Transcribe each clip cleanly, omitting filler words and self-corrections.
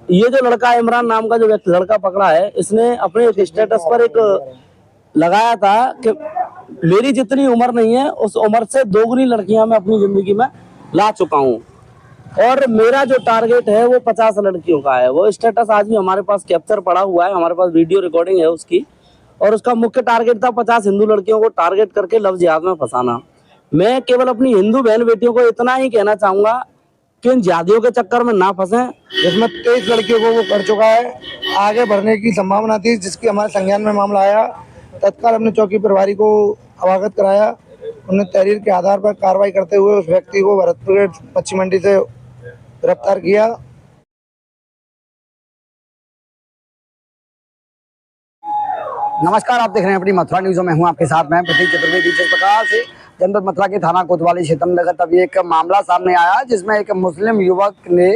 ये जो लड़का इमरान नाम का जो व्यक्ति लड़का पकड़ा है, इसने अपने एक स्टेटस पर एक लगाया था कि मेरी जितनी उम्र नहीं है उस उम्र से दोगुनी लड़कियां मैं अपनी जिंदगी में ला चुका हूँ और मेरा जो टारगेट है वो 50 लड़कियों का है। वो स्टेटस आज भी हमारे पास कैप्चर पड़ा हुआ है, हमारे पास वीडियो रिकॉर्डिंग है उसकी। और उसका मुख्य टारगेट था 50 हिंदू लड़कियों को टारगेट करके लव जिहाद में फंसाना। मैं केवल अपनी हिंदू बहन बेटियों को इतना ही कहना चाहूंगा कि इन जिहादियों के चक्कर में ना फंसे। जिसमें 23 लड़कियों को वो कर चुका है। आगे बढ़ने की संभावना थी, जिसकी हमारे संज्ञान में मामला आया। तत्काल हमने चौकी प्रभारी को अवगत कराया। उन्हें तहरीर के आधार पर कार्रवाई करते हुए उस व्यक्ति को भरतपुर मच्छी मंडी से गिरफ्तार किया। नमस्कार, आप देख रहे हैं अपनी मथुरा न्यूज़ में हूं आपके साथ मैं प्रतीक चतुर्वेदी। जिस प्रकार से जनपद मथुरा के थाना कोतवाली क्षेत्र में लगत अभी एक मामला सामने आया जिसमें एक मुस्लिम युवक ने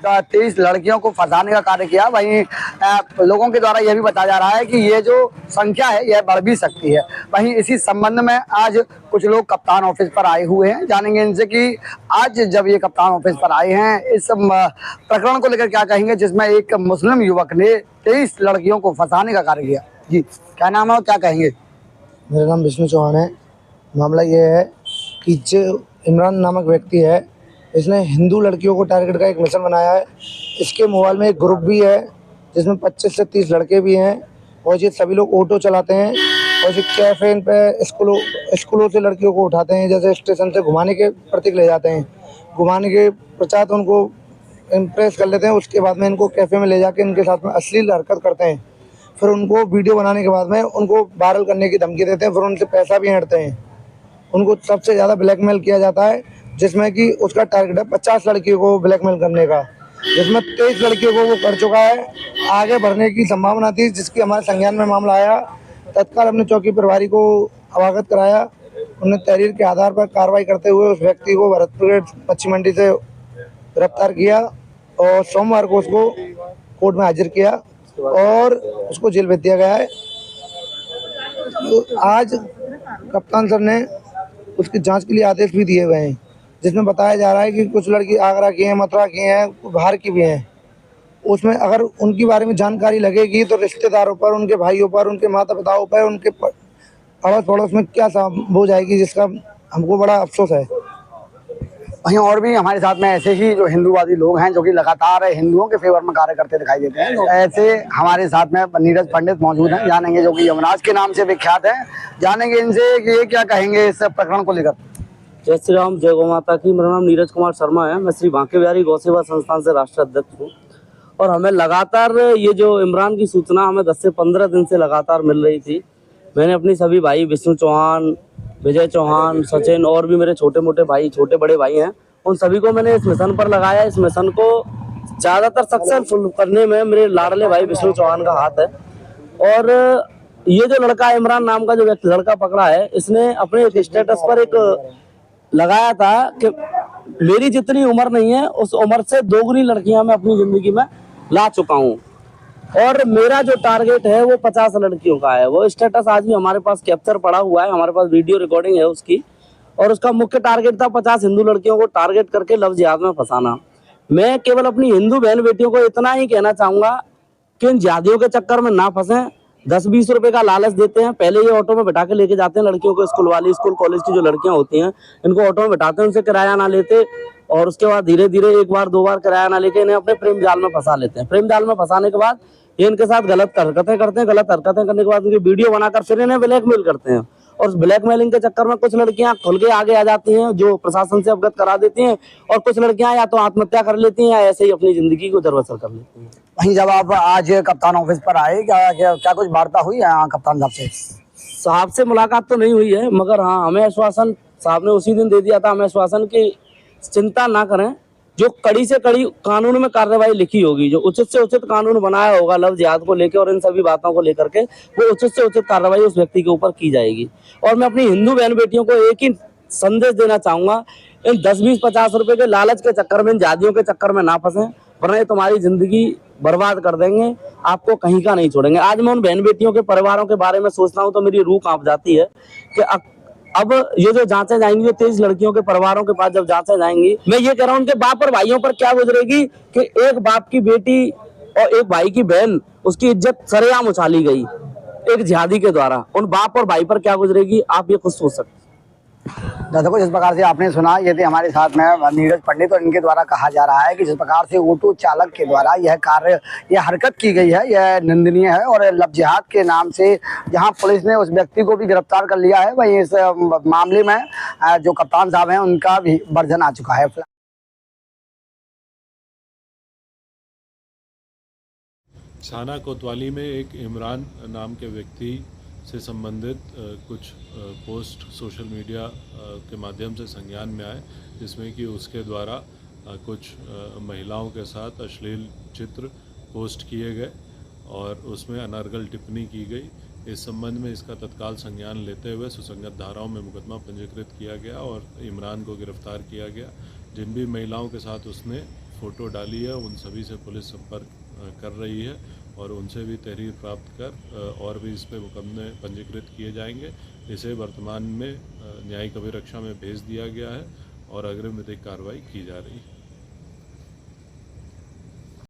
23 लड़कियों को फंसाने का कार्य किया। वहीं लोगों के द्वारा यह भी बताया जा रहा है कि ये जो संख्या है यह बढ़ भी सकती है। वहीं इसी संबंध में आज कुछ लोग कप्तान ऑफिस पर आए हुए हैं। जानेंगे इनसे कि आज जब ये कप्तान ऑफिस पर आए हैं इस प्रकरण को लेकर क्या कहेंगे, जिसमें एक मुस्लिम युवक ने 23 लड़कियों को फंसाने का कार्य किया। जी, क्या नाम है और क्या कहेंगे? मेरा नाम विष्णु चौहान है। मामला ये है कि जो इमरान नामक व्यक्ति है, इसने हिंदू लड़कियों को टारगेट का एक मिशन बनाया है। इसके मोबाइल में एक ग्रुप भी है जिसमें 25 से 30 लड़के भी हैं और ये सभी लोग ऑटो चलाते हैं और ये कैफे पे स्कूलों से लड़कियों को उठाते हैं, जैसे स्टेशन से घुमाने के प्रतीक ले जाते हैं। घुमाने के पश्चात उनको इम्प्रेस कर लेते हैं। उसके बाद में इनको कैफे में ले जाके इनके साथ में अश्लील हरकत करते हैं। फिर उनको वीडियो बनाने के बाद में उनको वायरल करने की धमकी देते हैं। फिर उनसे पैसा भी हटते हैं। उनको सबसे ज़्यादा ब्लैकमेल किया जाता है, जिसमें कि उसका टारगेट है 50 लड़कियों को ब्लैकमेल करने का, जिसमें 23 लड़कियों को वो कर चुका है। आगे बढ़ने की संभावना थी, जिसकी हमारे संज्ञान में मामला आया। तत्काल हमने चौकी प्रभारी को अवगत कराया। उन्हें तहरीर के आधार पर कार्रवाई करते हुए उस व्यक्ति को भरतपुर मच्छी मंडी से गिरफ्तार किया और सोमवार को उसको कोर्ट में हाजिर किया और उसको जेल भेज दिया गया है। तो आज कप्तान सर ने उसकी जांच के लिए आदेश भी दिए गए हैं, जिसमें बताया जा रहा है कि कुछ लड़की आगरा की हैं, मथुरा की हैं, बाहर की भी हैं। उसमें अगर उनके बारे में जानकारी लगेगी तो रिश्तेदारों पर, उनके भाइयों पर, उनके माता पिताओं पर, उनके अड़ोस पड़ोस में क्या हो जाएगी, जिसका हमको बड़ा अफसोस है। वहीं और भी हमारे साथ में ऐसे ही जो हिंदूवादी लोग हैं जो कि लगातार हिंदुओं के फेवर में कार्य करते दिखाई देते हैं। तो ऐसे हमारे साथ में नीरज पंडित मौजूद हैं, जानेंगे, जो कि यमराज के नाम से विख्यात हैं। जानेंगे इनसे कि ये क्या कहेंगे इस प्रकरण को लेकर। जय श्री राम, जय गौ माता की। मेरा नाम नीरज कुमार शर्मा है। मैं श्री बांके बिहारी गौ सेवा संस्थान से राष्ट्रीय अध्यक्ष हूँ और हमें लगातार ये जो इमरान की सूचना हमें 10 से 15 दिन से लगातार मिल रही थी। मैंने अपनी सभी भाई विष्णु चौहान, विजय चौहान, सचिन और भी मेरे छोटे मोटे भाई, छोटे बड़े भाई हैं, उन सभी को मैंने इस मिशन पर लगाया। इस मिशन को ज़्यादातर सक्सेसफुल करने में मेरे लाडले भाई विष्णु चौहान का हाथ है। और ये जो लड़का इमरान नाम का जो व्यक्ति लड़का पकड़ा है, इसने अपने एक स्टेटस पर एक लगाया था कि मेरी जितनी उम्र नहीं है उस उम्र से दोगुनी लड़कियां मैं अपनी जिंदगी में ला चुका हूँ और मेरा जो टारगेट है वो 50 लड़कियों का है। वो स्टेटस आज भी हमारे पास कैप्चर पड़ा हुआ है, हमारे पास वीडियो रिकॉर्डिंग है उसकी। और उसका मुख्य टारगेट था 50 हिंदू लड़कियों को टारगेट करके लव जिहाद में फंसाना। मैं केवल अपनी हिंदू बहन बेटियों को इतना ही कहना चाहूंगा कि इन जिहादियों के चक्कर में ना फंसें। 10-20 रुपए का लालच देते हैं। पहले ये ऑटो में बैठा के लेके जाते हैं लड़कियों को, स्कूल वाली, स्कूल कॉलेज की जो लड़कियां होती हैं इनको ऑटो में बैठाते हैं, उनसे किराया ना लेते और उसके बाद धीरे धीरे एक बार दो बार किराया ना लेके इन्हें अपने प्रेम जाल में फंसा लेते हैं। प्रेम जाल में फंसाने के बाद ये इनके साथ गलत हरकतें करते हैं। गलत हरकतें करने के बाद उनकी वीडियो बनाकर फिर इन्हें ब्लैकमेल करते हैं और उस ब्लैकमेलिंग के चक्कर में कुछ लड़कियां खुल के आगे आ जाती हैं जो प्रशासन से अवगत करा देती हैं और कुछ लड़कियां या तो आत्महत्या कर लेती हैं या ऐसे ही अपनी जिंदगी को दरबसर कर लेती हैं। वहीं जब आप आज कप्तान ऑफिस पर आए, क्या कुछ वार्ता हुई है यहाँ कप्तान साहब से मुलाकात तो नहीं हुई है, मगर हाँ हमें आश्वासन साहब ने उसी दिन दे दिया था, हमें आश्वासन की चिंता ना करें, जो कड़ी से कड़ी कानून में कार्रवाई लिखी होगी, जो उचित से उचित कानून बनाया होगा लव जिहाद को लेकर और इन सभी बातों को लेकर के, वो उचित से उचित कार्रवाई उस व्यक्ति के ऊपर की जाएगी। और मैं अपनी हिंदू बहन बेटियों को एक ही संदेश देना चाहूंगा, इन 10-20-50 रुपए के लालच के चक्कर में, इन जिहादियों के चक्कर में ना फंसे, वरना ये तुम्हारी जिंदगी बर्बाद कर देंगे, आपको कहीं का नहीं छोड़ेंगे। आज मैं उन बहन बेटियों के परिवारों के बारे में सोचता हूँ तो मेरी रूह कांप जाती है कि अब ये जो जांचें जाएंगी, जो 23 लड़कियों के परिवारों के पास जब जांचें जाएंगी, मैं ये कह रहा हूँ उनके बाप और भाइयों पर क्या गुजरेगी कि एक बाप की बेटी और एक भाई की बहन, उसकी इज्जत सरेआम उछाली गई एक जिहादी के द्वारा। उन बाप और भाई पर क्या गुजरेगी, आप ये खुद सोच सकते हैं। दर्शकों, जिस प्रकार से आपने सुना, ये थे हमारे साथ में नीरज पंडित, और इनके द्वारा कहा जा रहा है कि जिस प्रकार से ऑटो चालक के द्वारा यह हरकत की गई है, यह निंदनीय है। और लव जिहाद के नाम से जहां पुलिस ने उस व्यक्ति को भी गिरफ्तार कर लिया है, वहीं इस मामले में जो कप्तान साहब हैं उनका भी वर्जन आ चुका है। छाना कोतवाली में एक इमरान नाम के व्यक्ति से संबंधित कुछ पोस्ट सोशल मीडिया के माध्यम से संज्ञान में आए, जिसमें कि उसके द्वारा कुछ महिलाओं के साथ अश्लील चित्र पोस्ट किए गए और उसमें अनर्गल टिप्पणी की गई। इस संबंध में इसका तत्काल संज्ञान लेते हुए सुसंगत धाराओं में मुकदमा पंजीकृत किया गया और इमरान को गिरफ्तार किया गया। जिन भी महिलाओं के साथ उसने फ़ोटो डाली है, उन सभी से पुलिस संपर्क कर रही है और उनसे भी तहरीर प्राप्त कर और भी इस पर मुकदमे पंजीकृत किए जाएंगे। इसे वर्तमान में न्यायिक अभिरक्षा में भेज दिया गया है और अग्रिम विधिक कार्रवाई की जा रही है।